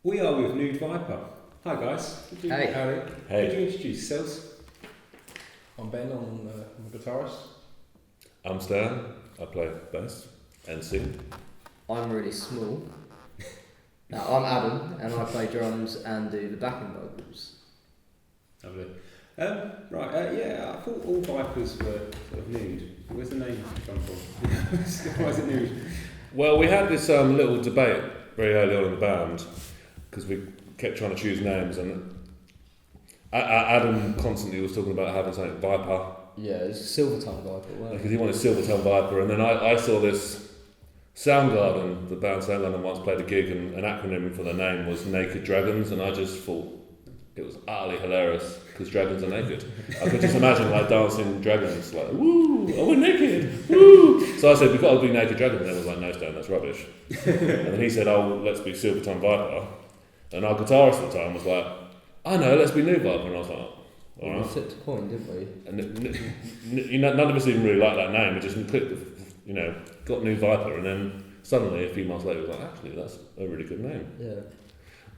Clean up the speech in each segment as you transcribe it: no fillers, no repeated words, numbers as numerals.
We are with Nude Vyper. Hi guys. Hey. Harry. Hey. Could you introduce yourselves? I'm Ben, I'm a guitarist. I'm Stan, I play bass and sing. I'm really small. Now, I'm Adam, and I play drums and do the backing vocals. Lovely. Yeah, I thought all Vipers were sort of nude. Where's the name come from? Why is it nude? Well, we had this little debate very early on in the band because we kept trying to choose names, and Adam constantly was talking about having something Viper. Yeah, it's Silver Tongue Viper, wasn't Because he wanted Silver Tongue Viper, and then I saw this Soundgarden, the band Soundgarden once played a gig, and an acronym for the name was Naked Dragons, and I just thought it was utterly hilarious because dragons are naked. I could just imagine like dancing dragons, like woo, oh we're naked, woo. So I said we've got to be Naked Dragons, and I was like, no Stan, that's rubbish. And then he said, oh let's be Silver Tongue Viper, and our guitarist at the time was like, I know, let's be Nude Vyper, and I was like, all right. We flipped a coin, didn't we? And none of us even really liked that name. We just clicked, got Nude Vyper, and then suddenly a few months later, we was like, actually, that's a really good name. Yeah.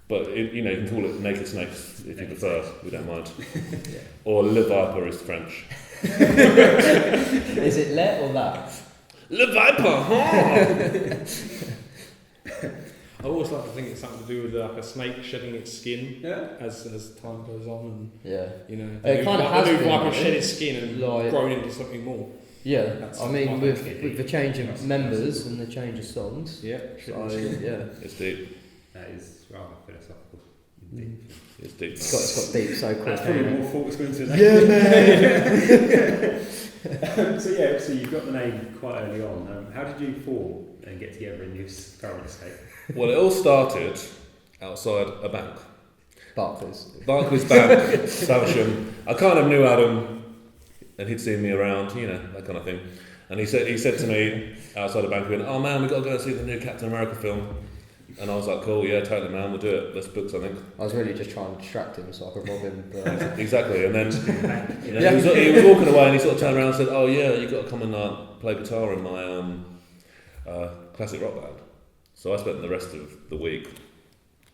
But you can call it Naked Snakes if you prefer. We don't mind. Yeah. Or Le Viper is French. Is it let or that? Le Viper. I always like to think it's something to do with like a snake shedding its skin Yeah. as time goes on, Yeah. and It kind of has the new been, viper right? shed its skin and Like- grown into something more. Yeah. That's I mean, quite with deep. the change of members and the change of songs. Yeah. So, yeah. It's deep. That is rather philosophical. Indeed. It's deep. It's got deep so quick. That's probably hasn't it? more thought that's going into the Yeah, man. So you've got the name quite early on. How did you form and get together in this current state? Well, it all started outside a bank. Barclays. Barclays Bank, Savisham. I kind of knew Adam, and he'd seen me around, that kind of thing. And he said to me outside the bank, he went, "Oh man, we've got to go and see the new Captain America film." And I was like, "Cool, yeah, totally, man, we'll do it. Let's book something." I was really just trying to distract him so I could rob him. But Exactly. And then he was walking away, and he sort of turned around and said, "Oh yeah, you've got to come and play guitar in my classic rock band." So I spent the rest of the week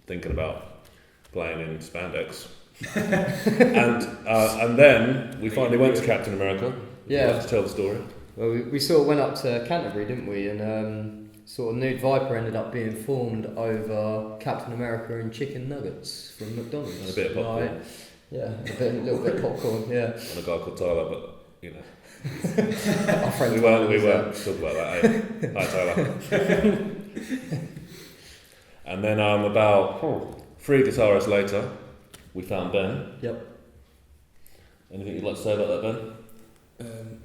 thinking about playing in spandex. and then we finally went to Captain America. Yeah. Would you like to tell the story? Well, we sort of went up to Canterbury, didn't we? And sort of Nude Vyper ended up being formed over Captain America and chicken nuggets from McDonald's. And a bit of popcorn. Like, yeah, a little bit of popcorn, yeah. And a guy called Tyler, but Our friend we Tyler won't was talk about that. Eh? Hi Tyler. And then about 3 guitarists later, we found Ben. Yep. Anything you'd like to say about that, Ben?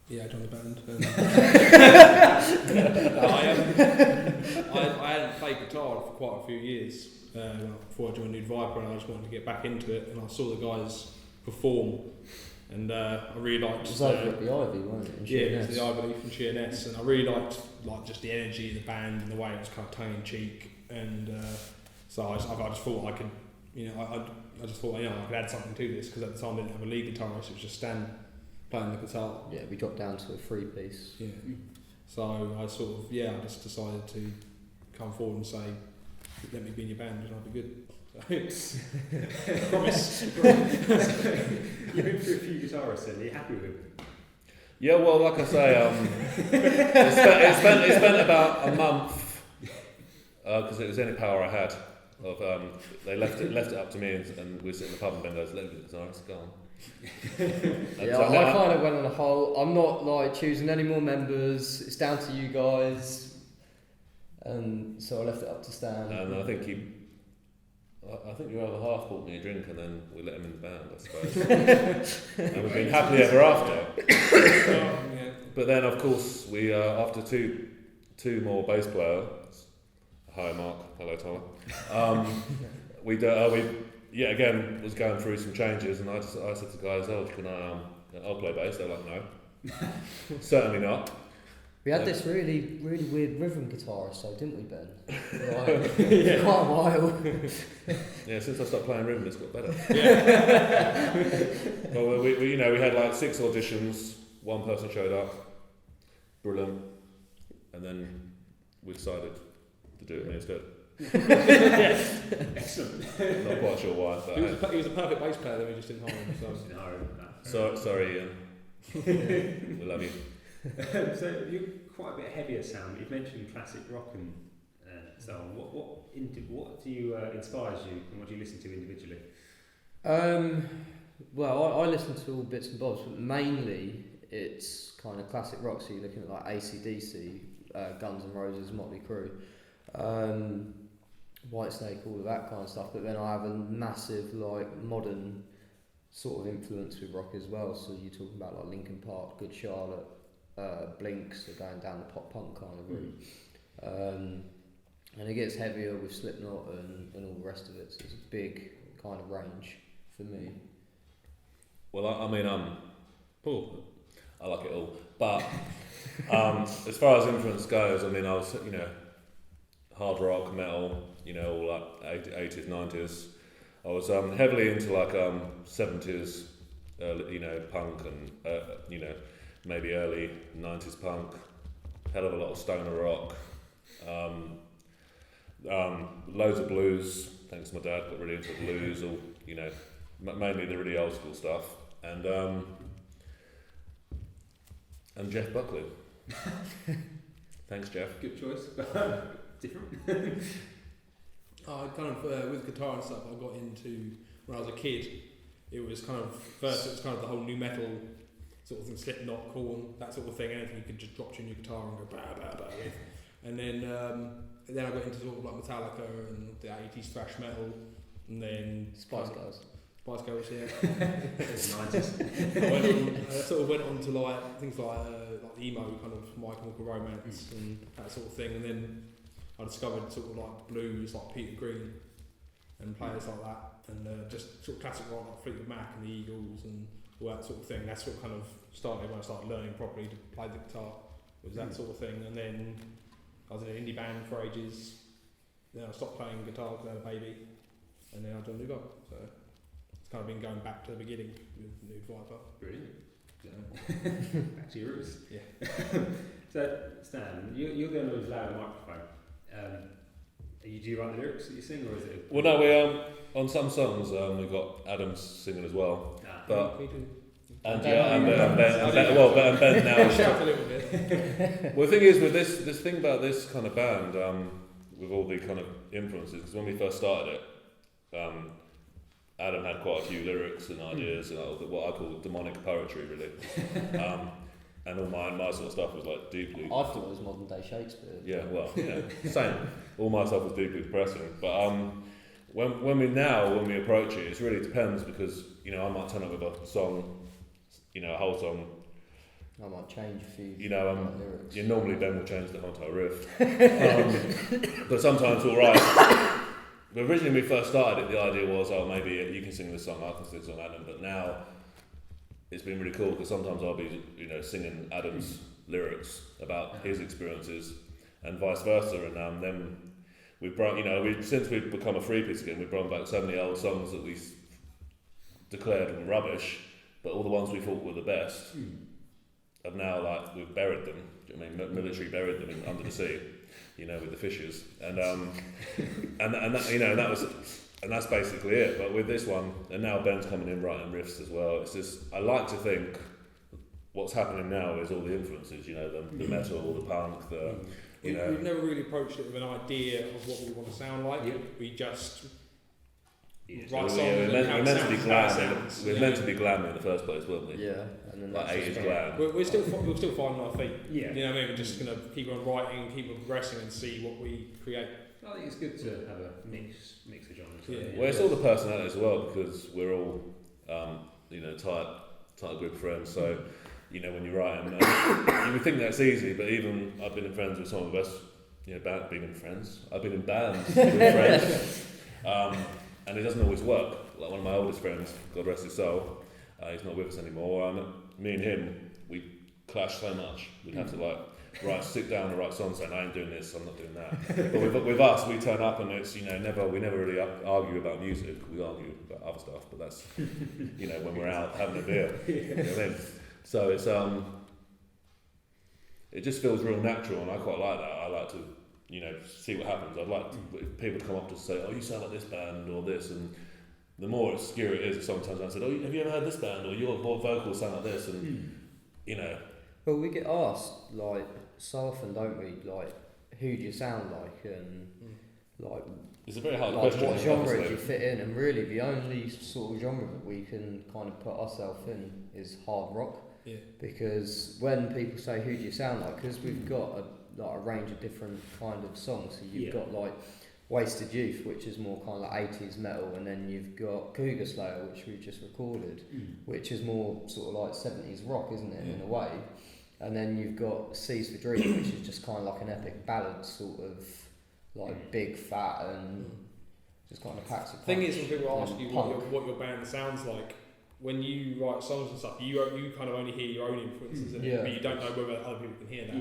Yeah, I joined the band. I hadn't played guitar for quite a few years before I joined Nude Vyper, and I just wanted to get back into it. And I saw the guys perform, and I really liked. It was over at the Ivy, wasn't it? In Yeah, it Sheerness. was the Ivy from Sheerness, and I really liked just the energy of the band and the way it was kind of tongue in cheek, and so I just thought I could, I just thought I could add something to this because at the time I didn't have a lead guitarist; it was just Stan playing the guitar. Yeah, we got down to a 3-piece. Yeah, so I I just decided to come forward and say, "Let me be in your band, and I'll be good." Promise. You've been through a few guitarists, and are you happy with them? Yeah, well, like I say, it spent about a month because it was the only power I had. They left it up to me, and we sit in the pub and Ben goes, "Let me be the guitarist, go on." Yeah, I kind of went on a whole. I'm not like choosing any more members. It's down to you guys, and so I left it up to Stan. And I think your other half bought me a drink, and then we let him in the band, I suppose. And we've been happily ever after. Yeah. But then, of course, we after two more bass players. Hi, Mark. Hello, Tyler. We again was going through some changes, and I said to the guys, "Oh, can I'll play bass?" They're like, "No, certainly not." We had this really, really weird rhythm guitarist, though, didn't we, Ben? Like, quite a while. Yeah, since I stopped playing rhythm, it's got better. Yeah. Well, we had like 6 auditions. One person showed up, brilliant, and then we decided to do it me instead. Excellent. Not quite sure why. He was a perfect bass player, then we just didn't hire him. So sorry, Ian. We love you. So you're quite a bit heavier sound. You've mentioned classic rock and so on. What do you inspires you, and what do you listen to individually? Well, I listen to all bits and bobs, but mainly it's kind of classic rock. So you're looking at like AC/DC, Guns N' Roses, Motley Crue, Whitesnake, all of that kind of stuff. But then I have a massive like modern sort of influence with rock as well. So you're talking about like Linkin Park, Good Charlotte, Blinks, are going down the pop punk kind of route. And it gets heavier with Slipknot and all the rest of it. So it's a big kind of range for me. Well, I mean, I like it all. But as far as influence goes, I mean, I was, hard rock, metal, all like 80s, 90s. I was heavily into like 70s, punk and, maybe early 90s punk. Hell of a lot of stoner rock. Loads of blues, thanks to my dad, got really into blues, or mainly the really old school stuff, and Jeff Buckley. Thanks, Jeff. Good choice. Different. I kind of with guitar and stuff. I got into when I was a kid. It was kind of first. It was kind of the whole new metal sort of thing, Slipknot, Korn, that sort of thing. Anything you could just drop in your guitar and go bah bah bah with. And then I got into sort of like Metallica and the 80s thrash metal, and then Spice Girls. Spice Girls, yeah. 90s. I sort of went on to like things like emo, kind of My Chemical Romance and that sort of thing, and then I discovered sort of like blues, like Peter Green and players like that, and just sort of classic rock like Fleetwood Mac and the Eagles and all that sort of thing. That's what kind of started when I started learning properly to play the guitar, was that sort of thing. And then I was in an indie band for ages. Then I stopped playing guitar because I had a baby, and then I joined Nude Vyper. So it's kind of been going back to the beginning with Nude Vyper. Brilliant. Back to your roots. Yeah. So Stan, you're going to allow a microphone. Do you write the lyrics that you sing, or is it? Well, no, we on some songs we've got Adams singing as well, but. And Ben now. Shout a little bit. Well, the thing is with this thing about this kind of band, with all the kind of influences, because when we first started it, Adam had quite a few lyrics and ideas and what I call demonic poetry, really. And all my sort of stuff was like deeply. I thought it was modern day Shakespeare. Yeah, well, same. All my stuff was deeply depressing, but when we approach it, it really depends, because I might turn up with a song. A whole song. I might change a few. Lyrics. Normally Ben will change the whole entire riff, but sometimes we'll write. But originally, when we first started it, the idea was, maybe you can sing this song, I can sing this song, Adam. But now it's been really cool, because sometimes I'll be, singing Adam's lyrics about his experiences, and vice versa. And then we've brought, since we've become a three-piece again, we've brought back so many old songs that we declared were rubbish. But all the ones we thought were the best have now, we've buried them. Do you know what I mean? Military buried them under the sea, with the fishes, and that's basically it. But with this one, and now Ben's coming in writing riffs as well. It's just, I like to think what's happening now is all the influences. The metal, the punk, We've never really approached it with an idea of what we want to sound like. Yep. We just. We're meant to be glam in the first place, weren't we? Yeah, and then like 80s glam. We're still finding our feet. Yeah. You know what I mean? We're just going to keep on writing, keep on progressing, and see what we create. I think it's good to have a mix of genres. Yeah. Well, it's all the personality as well, because we're all, tight group of friends. So, when you're writing, you would think that's easy, but even I've been in friends with some of the best, being in friends. I've been in bands with friends. And it doesn't always work. Like one of my oldest friends, God rest his soul, he's not with us anymore. Me and him, we clash so much. We'd have to sit down and write songs saying, I ain't doing this, I'm not doing that. But with us, we turn up and it's, we never really argue about music. We argue about other stuff, but that's, when we're out having a beer. You know what I mean? So it's, it just feels real natural, and I quite like that. I like to see what happens. I'd like people to come up to say, oh, you sound like this band or this, and the more obscure it is, sometimes I said, oh, have you ever heard this band, or your vocals sound like this, and Well, we get asked like so often, don't we? Like, who do you sound like, and like it's a very hard like question. what genre do you fit in? And really, the only sort of genre that we can kind of put ourselves in is hard rock. Yeah. Because when people say who do you sound like, because we've got a range of different kind of songs. So you've got like Wasted Youth, which is more kind of like 80s metal, and then you've got Cougar Slayer, which we've just recorded, which is more sort of like 70s rock, isn't it, in a way. And then you've got Seas for Dream, which is just kind of like an epic ballad, sort of like big, fat, and just kind of packs a punch. The thing is, when people ask you what your band sounds like, when you write songs and stuff, you kind of only hear your own influences in it, but you don't know whether other people can hear that.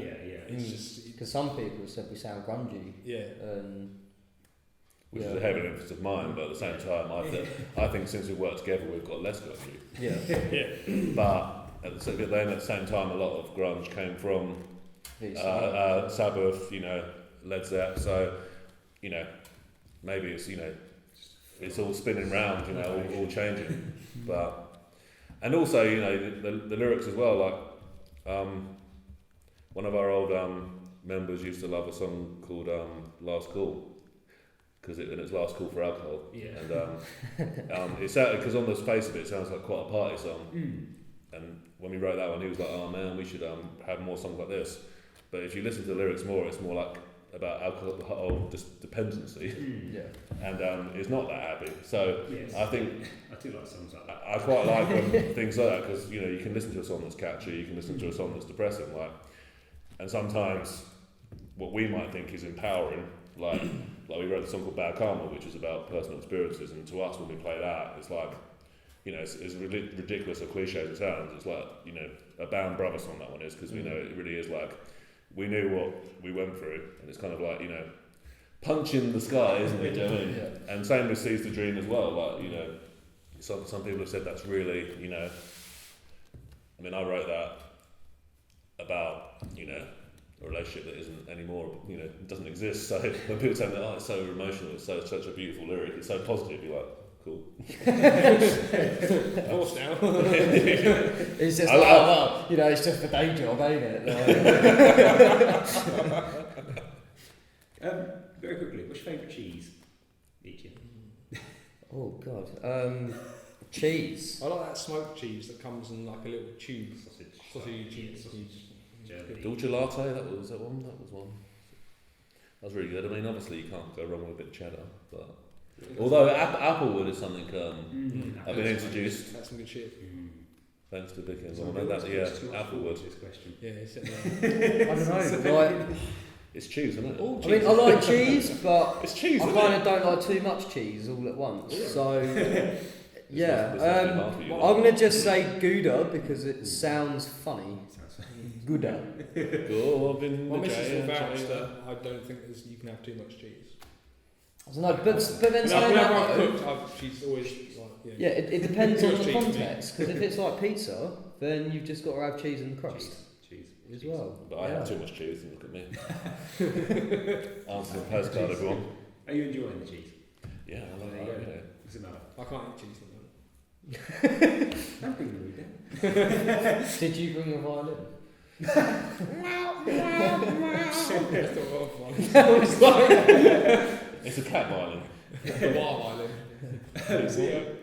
It's just because some people have said we sound grungy. Which is a heavy emphasis of mine, but at the same time, I think since we've worked together, we've got less grungy. But at the same time, a lot of grunge came from Sabbath, Led Zepp. So, maybe it's it's all spinning round, all changing. But and also, the lyrics as well. Like one of our old members used to love a song called "Last Call." Because it's last call for alcohol, and it's because on the face of it sounds like quite a party song. And when we wrote that one, he was like, "Oh man, we should have more songs like this." But if you listen to the lyrics more, it's more like about alcohol dependency, and it's not that happy. So I think I do like songs like that. I quite like when things like that, because you can listen to a song that's catchy, you can listen to a song that's depressing, and sometimes what we might think is empowering, like we wrote a song called Bad Karma, which is about personal experiences, and to us when we play that, it's like, it's ridiculous or cliche as it sounds, it's like, a Band Brother song that one is, because we know it really is like, we knew what we went through, and it's kind of like, punch in the sky, isn't it? Do you know what I mean? And same with Seize the Dream as well, like, some people have said that's really, I wrote that about, a relationship that isn't anymore, doesn't exist. So when people tell me, oh, it's so emotional, it's such a beautiful lyric, it's so positive, you're like, cool. Of course now. It's just it's just a day job, ain't it? Very quickly, what's your favourite cheese? Each Oh God, cheese. I like that smoked cheese that comes in like a little tube. Sausage cheese. Dolce Latte, that was one. That was really good. Obviously you can't go wrong with a bit of cheddar, but although Applewood is something I've been introduced. That's some good shit. Thanks to Dickens. Applewood. Yeah, it's I don't know. Like, it's cheese, isn't it? I like cheese, but it's cheese. I kind of don't like too much cheese all at once. So I'm gonna just say Gouda because it sounds funny. Gouda. My missus will vouch that I don't think you can have too much cheese. I don't know, but then saying whenever that, I've cooked, she's always like, it depends on the context. Because if it's like pizza, then you've just got to have cheese in the crust. Cheese as well. But I have too much cheese, and look at me. Answer the postcard, everyone. Are you enjoying the cheese? Yeah, I love that. Does it matter? I can't eat cheese at the moment. Don't bring the mood down. Did you bring your violin? It's a cat violin. The wild violin.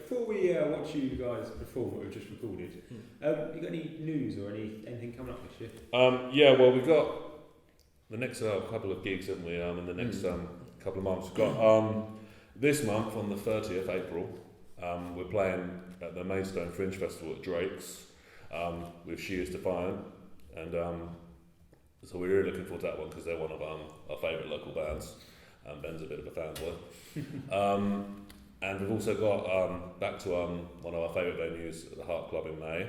Before we watch you guys perform what we've just recorded, you got any news or anything coming up this year? Yeah, well, we've got the next couple of gigs, haven't we? In the next couple of months, we've got this month on the 30th April, we're playing at the Maidstone Fringe Festival at Drake's with She Is Defiant, and so we're really looking forward to that one because they're one of our favourite local bands. Ben's a bit of a fanboy. And we've also got back to one of our favourite venues at the Heart Club in May,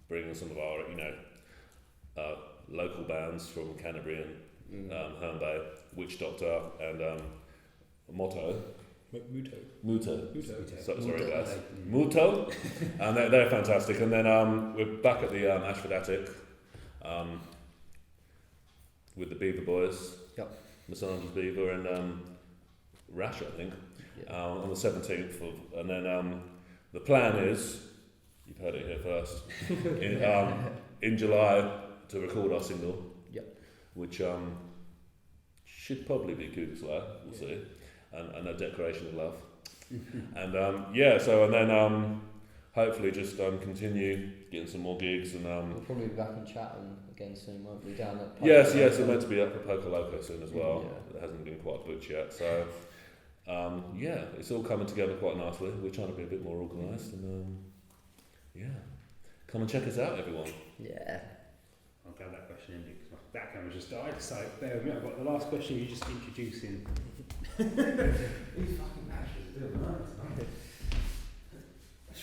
bringing some of our local bands from Canterbury and Herne Bay, Witch Doctor and Muto. Sorry guys. Muto. And they're fantastic. And then we're back at the Ashford Attic with the Beaver Boys. Yep. Massanger's Beaver and Rash, I think, Yeah. on the 17th and then the plan is, you've heard it here first, in July to record our single. Yep. Which should probably be Cougar Slayer, we'll see, and a Declaration of Love. And and then hopefully just continue getting some more gigs and We'll probably be back in Chatham again soon, won't we? Down at yes, we're meant to be up for Poker Loco soon as well. Yeah. It hasn't been quite booked yet, so it's all coming together quite nicely. We're trying to be a bit more organised and come and check us out, everyone. Yeah. I'm glad that question ended because my back camera just died. So bear with me. I've got the last question. You just introducing. These fucking matches are doing nice.